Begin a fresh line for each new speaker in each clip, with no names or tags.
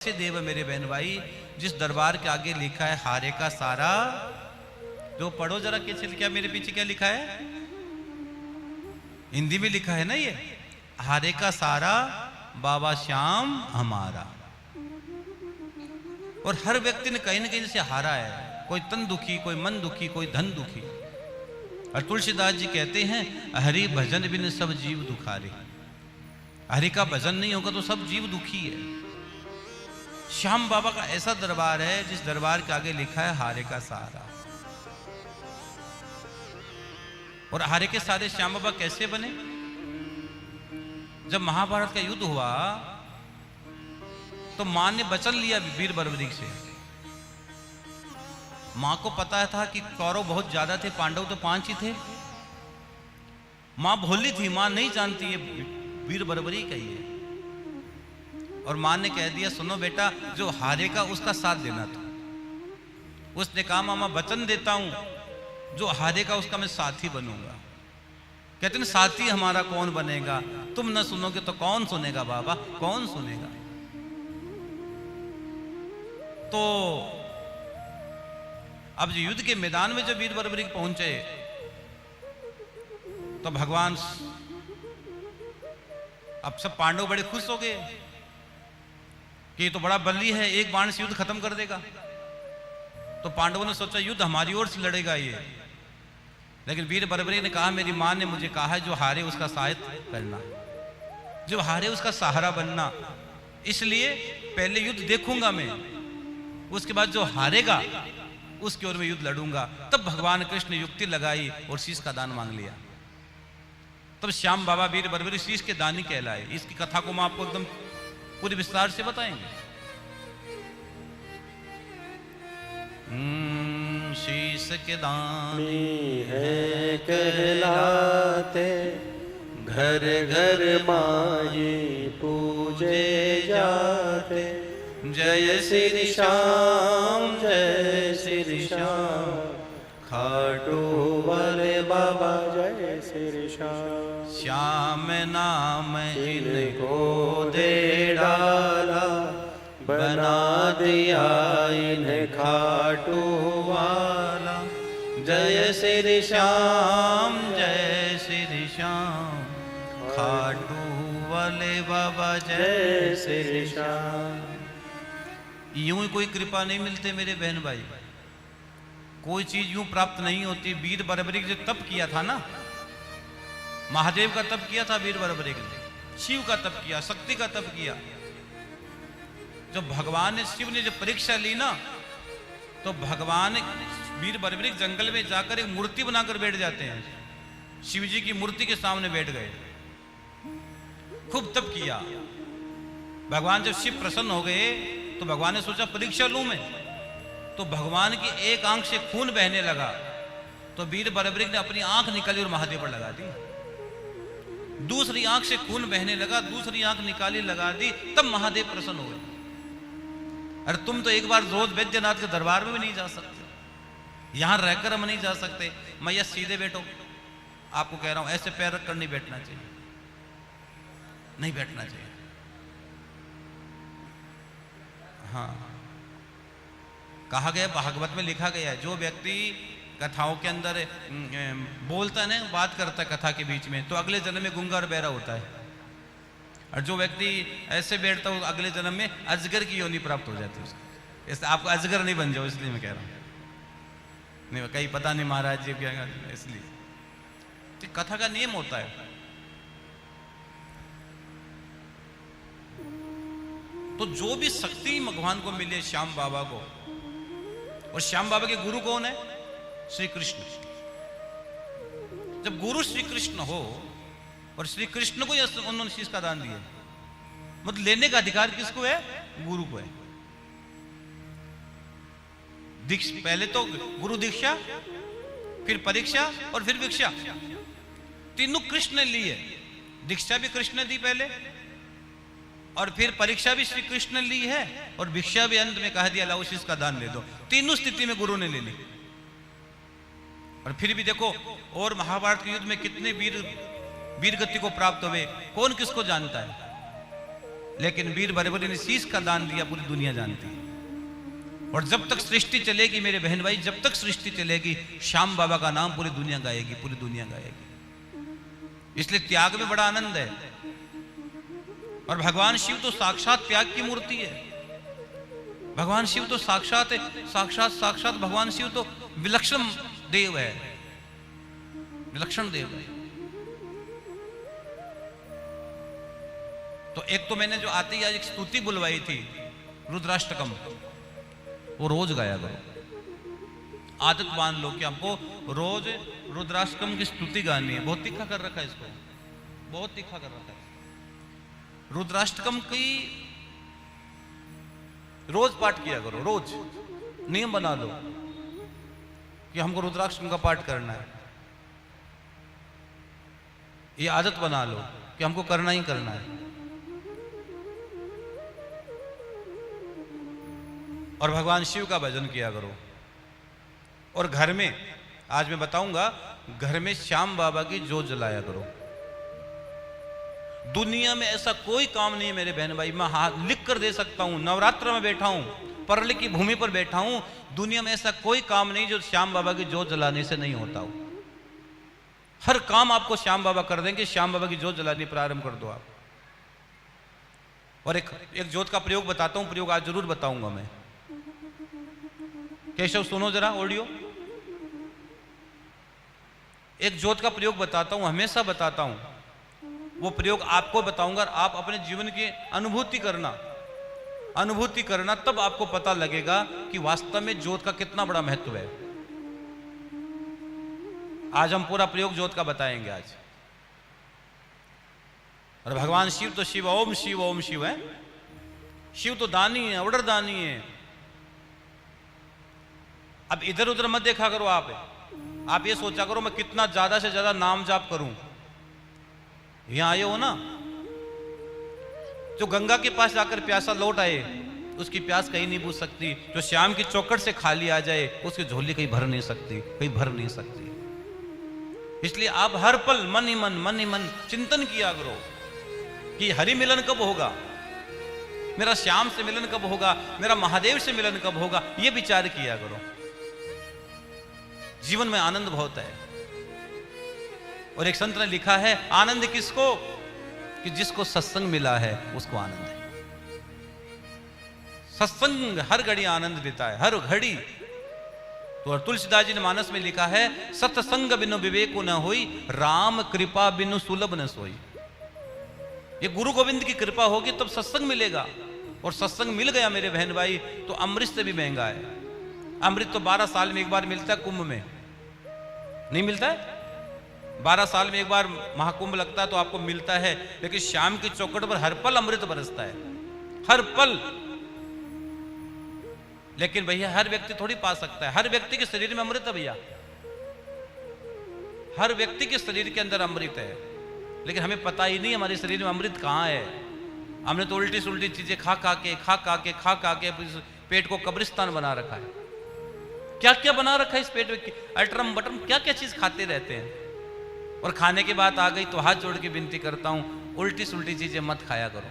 से देव मेरे बहन भाई, जिस दरबार के आगे लिखा है हारे का सारा, जो पढ़ो जरा क्या मेरे पीछे क्या लिखा है, हिंदी में लिखा है ना ये, हारे का सारा बाबा श्याम हमारा। और हर व्यक्ति ने कहीं ना कहीं से हारा है, कोई तन दुखी, कोई मन दुखी, कोई धन दुखी। और तुलसीदास जी कहते हैं हरि भजन बिन सब जीव दुखारे। हरि का भजन नहीं होगा तो सब जीव दुखी है। श्याम बाबा का ऐसा दरबार है जिस दरबार के आगे लिखा है हारे का सारा। और हारे के सारे श्याम बाबा कैसे बने? जब महाभारत का युद्ध हुआ तो मां ने वचन लिया वीर बर्बरीक से। मां को पता था कि कौरव बहुत ज्यादा थे, पांडव तो 5 ही थे। मां भोली थी, मां नहीं जानती ये वीर बर्बरीक है ये। और मां ने कह दिया सुनो बेटा, जो हारेगा उसका साथ देना था। उसने कहा मामा वचन देता हूं, जो हारेगा उसका मैं साथी बनूंगा। कहते हैं साथी हमारा कौन बनेगा? तुम न सुनोगे तो कौन सुनेगा बाबा, कौन सुनेगा? तो अब युद्ध के मैदान में जब वीर बर्बरीक पहुंचे तो भगवान, अब सब पांडव बड़े खुश हो गए कि ये तो बड़ा बली है, एक बाण से युद्ध खत्म कर देगा। तो पांडवों ने सोचा युद्ध हमारी ओर से लड़ेगा ये। लेकिन वीर बर्बरीक ने कहा मेरी मां ने मुझे कहा है जो हारे उसका सहायता करना, जो हारे उसका सहारा बनना। इसलिए पहले युद्ध देखूंगा मैं, उसके बाद जो हारेगा उसकी ओर में युद्ध लड़ूंगा। तब भगवान कृष्ण ने युक्ति लगाई और शीश का दान मांग लिया। तब श्याम बाबा वीर बर्बरीक शीश के दानी कहलाए। इसकी कथा को मैं आपको एकदम पूरी विस्तार से बताएंगे। शीश के दानी
है कहलाते, घर घर माई पूजे जाते। जय श्री श्याम, जय श्री श्याम, खाटू वाले बाबा जय श्री श्याम।
श्याम नाम
इनको दे डाला, बना दिया इन्हें खाटू वाला। जय श्री श्याम, जय श्री श्याम,
खाटू वाले बाबा
जय श्री श्याम।
यूं ही कोई कृपा नहीं मिलते मेरे बहन भाई, कोई चीज यूं प्राप्त नहीं होती। वीर बर्बरीक जो तप किया था ना, महादेव का तप किया था वीर बर्बरीक ने, शिव का तप किया, शक्ति का तप किया। जब भगवान ने, शिव ने जब परीक्षा ली ना, तो भगवान वीर बर्बरीक जंगल में जाकर एक मूर्ति बनाकर बैठ जाते हैं। शिव जी की मूर्ति के सामने बैठ गए, खूब तप किया। भगवान जब शिव प्रसन्न हो गए तो भगवान ने सोचा परीक्षा लूं मैं। तो भगवान की एक आंख से खून बहने लगा, तो वीर बर्बरीक ने अपनी आंख निकाली और महादेव पर लगा दी। दूसरी आंख से खून बहने लगा, दूसरी आंख निकाली लगा दी, तब महादेव प्रसन्न हो गए। अरे तुम तो एक बार रोज वैद्यनाथ के दरबार में भी नहीं जा सकते, यहां रहकर हम नहीं जा सकते। मैया सीधे बैठो, आपको कह रहा हूं, ऐसे पैर रखकर नहीं बैठना चाहिए, नहीं बैठना चाहिए। हाँ, कहा गया, भागवत में लिखा गया है, जो व्यक्ति कथाओं के अंदर बोलता है ना, बात करता है कथा के बीच में, तो अगले जन्म में गूंगा और बहरा होता है। और जो व्यक्ति ऐसे बैठता है अगले जन्म में अजगर की योनि प्राप्त हो जाती है उसको। इसलिए आपको अजगर नहीं बन जाओ, इसलिए मैं कह रहा हूं। नहीं कहीं पता नहीं महाराज जी क्या, इसलिए तो कथा का नियम होता है। तो जो भी शक्ति भगवान को मिले, श्याम बाबा को, और श्याम बाबा के गुरु कौन है? श्री कृष्ण। जब गुरु श्री कृष्ण हो और श्री कृष्ण को उन्होंने शीश का दान दिया, मतलब लेने का अधिकार किसको है? गुरु को है। पहले तो गुरु दीक्षा, फिर परीक्षा और फिर भिक्षा, तीनों कृष्ण ने ली है। दीक्षा भी कृष्ण ने दी पहले, और फिर परीक्षा भी श्री कृष्ण ने ली है, और भिक्षा भी अंत में कह दिया लाओ शीश का दान ले दो। तीनों स्थिति में गुरु ने ले ली। और फिर भी देखो, और महाभारत के युद्ध में कितने वीर गति को प्राप्त हुए, कौन किसको जानता है? लेकिन वीर बराबरी ने शीश का दान दिया, पूरी दुनिया जानती है। और जब तक सृष्टि चलेगी मेरे बहन भाई, जब तक सृष्टि चलेगी, श्याम बाबा का नाम पूरी दुनिया गाएगी, पूरी दुनिया गाएगी। इसलिए त्याग में बड़ा आनंद है। और भगवान शिव तो साक्षात त्याग की मूर्ति है। भगवान शिव तो साक्षात है, साक्षात भगवान शिव तो विलक्षण देव है, विलक्षण देव है। तो एक तो मैंने जो आते ही आज एक स्तुति बुलवाई थी, रुद्राष्टकम, वो रोज गाया करो। आदत मान लो कि हमको रोज रुद्राष्टकम की स्तुति गानी है। बहुत तीखा कर रखा है इसको, बहुत तीखा कर रखा है। रुद्राष्टकम की रोज पाठ किया करो, रोज नियम बना लो कि हमको रुद्राष्टकम का पाठ करना है। ये आदत बना लो कि हमको करना ही करना है। और भगवान शिव का भजन किया करो। और घर में, आज मैं बताऊंगा, घर में श्याम बाबा की जोत जलाया करो। दुनिया में ऐसा कोई काम नहीं है मेरे बहन भाई, मैं हाथ लिख कर दे सकता हूं। नवरात्र में बैठा हूं, परली की भूमि पर बैठा हूं, दुनिया में ऐसा कोई काम नहीं जो श्याम बाबा की जोत जलाने से नहीं होता हो। हर काम आपको श्याम बाबा कर देंगे। श्याम बाबा की जोत जलानी प्रारंभ कर दो आप। और एक जोत का प्रयोग बताता हूं, प्रयोग आज जरूर बताऊंगा मैं। केशव सुनो जरा ऑडियो। एक जोत का प्रयोग बताता हूं, हमेशा बताता हूं। वो प्रयोग आपको बताऊंगा, आप अपने जीवन की अनुभूति करना, तब आपको पता लगेगा कि वास्तव में जोत का कितना बड़ा महत्व है। आज हम पूरा प्रयोग जोत का बताएंगे आज। और भगवान शिव तो शिव ओम शिव है। शिव तो दानी है, ऑर्डर दानी है। अब इधर उधर मत देखा करो आप ये सोचा करो मैं कितना ज्यादा से ज्यादा नाम जाप करूं। यहां आए हो ना, जो गंगा के पास जाकर प्यासा लौट आए, उसकी प्यास कहीं नहीं बुझ सकती। जो श्याम की चौखट से खाली आ जाए, उसकी झोली कहीं भर नहीं सकती, कहीं भर नहीं सकती। इसलिए आप हर पल मन ही मन चिंतन किया करो कि हरि मिलन कब होगा, मेरा श्याम से मिलन कब होगा, मेरा महादेव से मिलन कब होगा। यह विचार किया करो। जीवन में आनंद बहुत है। और एक संत ने लिखा है, आनंद किसको, कि जिसको सत्संग मिला है उसको आनंद है। सत्संग हर घड़ी आनंद देता है, हर घड़ी। तो तुलसीदास जी ने मानस में लिखा है, सत्संग बिनु विवेक न होई, राम कृपा बिनु सुलभ न सोई। ये गुरु गोविंद की कृपा होगी तब सत्संग मिलेगा। और सत्संग मिल गया मेरे बहन भाई तो अमृत से भी महंगा है। अमृत तो 12 साल में एक बार मिलता है, कुंभ में नहीं मिलता है। 12 साल में एक बार महाकुंभ लगता है तो आपको मिलता है। लेकिन श्याम की चौखट पर हर पल अमृत बरसता है, हर पल। लेकिन भैया हर व्यक्ति थोड़ी पा सकता है। हर व्यक्ति के शरीर में अमृत है भैया, हर व्यक्ति के शरीर के अंदर अमृत है। लेकिन हमें पता ही नहीं हमारे शरीर में अमृत कहां है। हमने तो उल्टी सुल्टी चीजें खा के पेट को कब्रिस्तान बना रखा है। क्या क्या बना रखा है इस पेट में, अल्ट्रम बटरम क्या क्या चीज खाते रहते हैं। और खाने की बात आ गई तो हाथ जोड़ के विनती करता हूं, उल्टी सुल्टी चीजें मत खाया करो।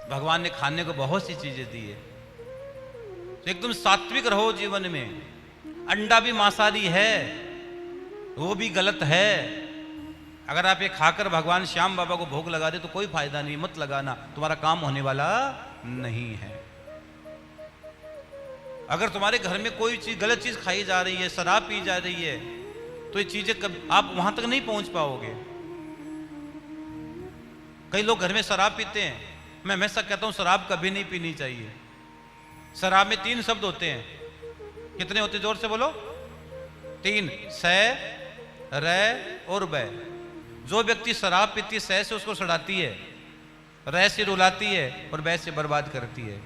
भगवान ने खाने को बहुत सी चीजें दी है, तो एकदम सात्विक रहो जीवन में। अंडा भी मांसाहारी है, वो भी गलत है। अगर आप ये खाकर भगवान श्याम बाबा को भोग लगा दे तो कोई फायदा नहीं, मत लगाना, तुम्हारा काम होने वाला नहीं है। अगर तुम्हारे घर में कोई चीज गलत चीज खाई जा रही है, शराब पी जा रही है, तो ये चीजें आप वहां तक नहीं पहुंच पाओगे। कई लोग घर में शराब पीते हैं। मैं हमेशा कहता हूं शराब कभी नहीं पीनी चाहिए। शराब में 3 शब्द होते हैं। कितने होते, जोर से बोलो? 3, सै, रै और बै। जो व्यक्ति शराब पीती है, सै से उसको सड़ाती है, रै से रुलाती है और बै से बर्बाद करती है,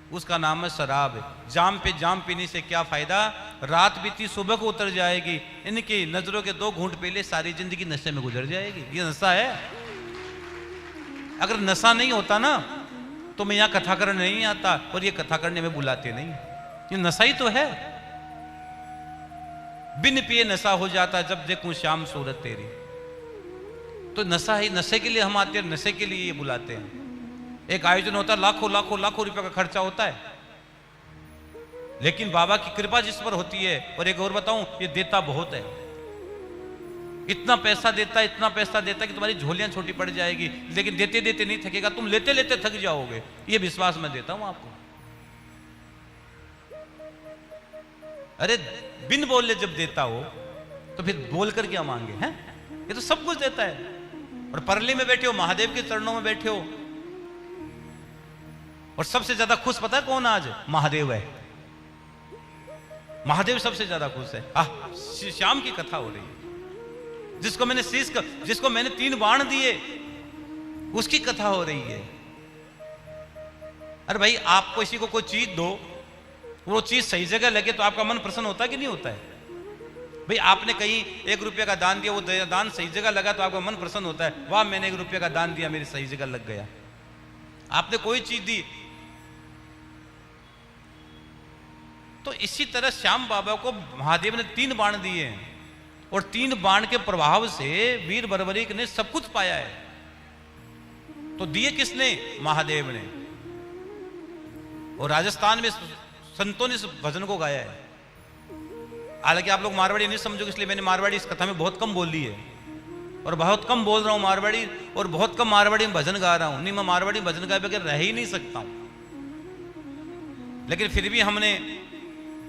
उसका नाम है शराब। जाम पे जाम पीने से क्या फायदा, रात बीती सुबह को उतर जाएगी। इनकी नजरों के 2 घूंट पी ले, सारी जिंदगी नशे में गुजर जाएगी। ये नशा है। अगर नशा नहीं होता ना तो मैं यहां कथा करने नहीं आता, और ये कथा करने में बुलाते नहीं। ये नशा ही तो है। बिन पिए नशा हो जाता जब देखूं श्याम सूरत तेरी। तो नशा ही, नशे के लिए हम आते हैं, नशे के लिए ये बुलाते हैं। एक आयोजन होता है, लाखों लाखों लाखों रुपए का खर्चा होता है, लेकिन बाबा की कृपा जिस पर होती है। और एक और बताऊं, ये देता बहुत है, इतना पैसा देता है, इतना पैसा देता है कि तुम्हारी झोलियां छोटी पड़ जाएगी, लेकिन देते देते नहीं थकेगा, तुम लेते लेते थक जाओगे। ये विश्वास मैं देता हूं आपको। अरे बिन बोले जब देता हो तो फिर बोलकर क्या मांगे हैं? ये तो सब कुछ देता है। और परली में बैठे हो, महादेव के चरणों में बैठे हो, और सबसे ज्यादा खुश पता है कौन आज? महादेव है। महादेव सबसे ज्यादा खुश है। श्याम की कथा हो रही है, जिसको मैंने 3 बाण दिए, उसकी कथा हो रही है। अरे भाई, आप किसी को कोई चीज दो, वो चीज सही जगह लगे तो आपका मन प्रसन्न होता है कि नहीं होता है? भाई आपने कहीं 1 रुपये का दान दिया, वो दान सही जगह लगा तो आपका मन प्रसन्न होता है, वाह मैंने 1 रुपये का दान दिया, मेरी सही जगह लग गया। आपने कोई चीज दी, तो इसी तरह श्याम बाबा को महादेव ने 3 बाण दिए हैं, और 3 बाण के प्रभाव से वीर बर्बरीक ने सब कुछ पाया है। तो दिए किसने? महादेव ने। और राजस्थान में संतों ने इस भजन को गाया है। हालांकि आप लोग मारवाड़ी नहीं समझोगे, इसलिए मैंने मारवाड़ी इस कथा में बहुत कम बोल ली है, और बहुत कम बोल रहा हूं मारवाड़ी, और बहुत कम मारवाड़ी में भजन गा रहा हूं। नहीं, मैं मारवाड़ी भजन गाए बगैर रह ही नहीं सकता हूं, लेकिन फिर भी हमने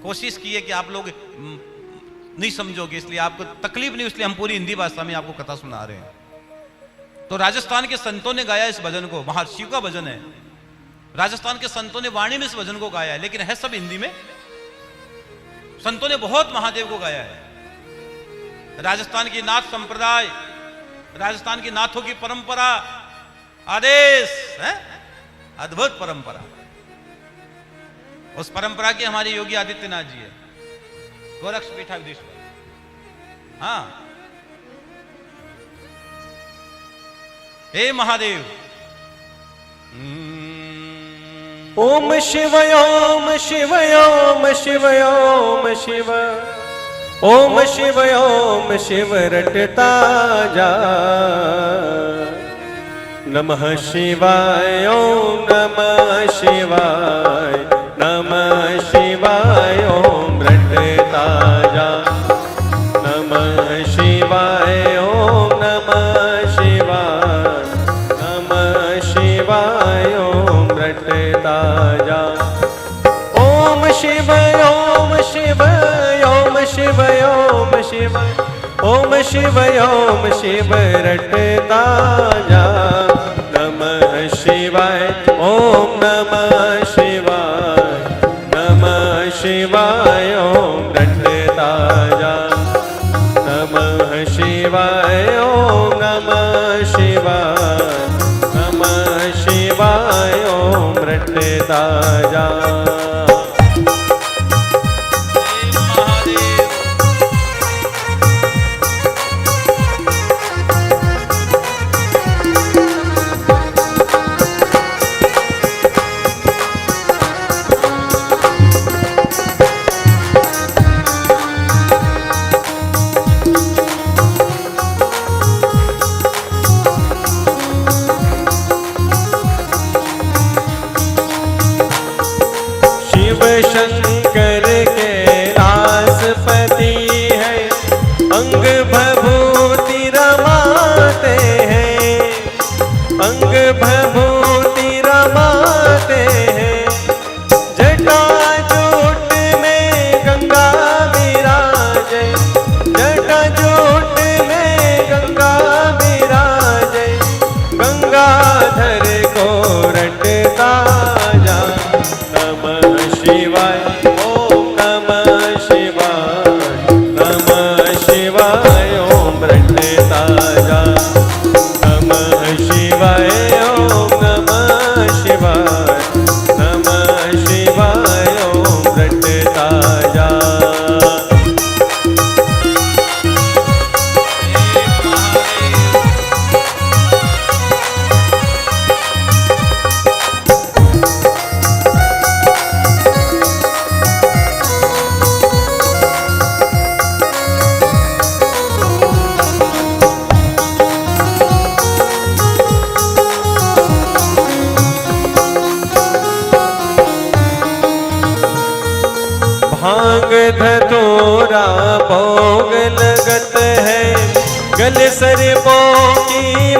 कोशिश की है कि आप लोग नहीं समझोगे, इसलिए आपको तकलीफ नहीं, इसलिए हम पूरी हिंदी भाषा में आपको कथा सुना रहे हैं। तो राजस्थान के संतों ने गाया इस भजन को, महाशिव का भजन है। राजस्थान के संतों ने वाणी में इस भजन को गाया है, लेकिन है सब हिंदी में। संतों ने बहुत महादेव को गाया है। राजस्थान की नाथ संप्रदाय, राजस्थान की नाथों की परंपरा, आदेश है, अद्भुत परंपरा। उस परंपरा के हमारे योगी आदित्यनाथ जी है, गोरक्ष पीठाधीश्वर। हाँ, हे महादेव।
ओम शिव ओम शिव ओम शिव ओम शिव ओम शिव ओम शिव रटता जा। नमः शिवाय ओम नमः शिवाय नमः शिवाय ओम रटता जा। नमः शिवाय ओम नमः शिवाय नमः शिवाय ओम रटता जा। ओम शिव ओम शिव ओम शिव ओम शिव ओम शिव ओम शिव रटता जा। नमः शिवाय ओम नमः शिवाय नमः शिवाय ओम रटता जा। नमः शिवाय ओम नमः शिवाय नमः शिवाय ओम रटता जा। शंकर के रासपति है, अंग भभूति रमाते हैं, अंग भभूति रमाते हैं। जटा जोट में गंगा विराजे, जटा जोट में गंगा विराजे। गंगाधर को रटता जा। नमः शिवाय भांग धतूरा भोग लगत है, गल सरपों की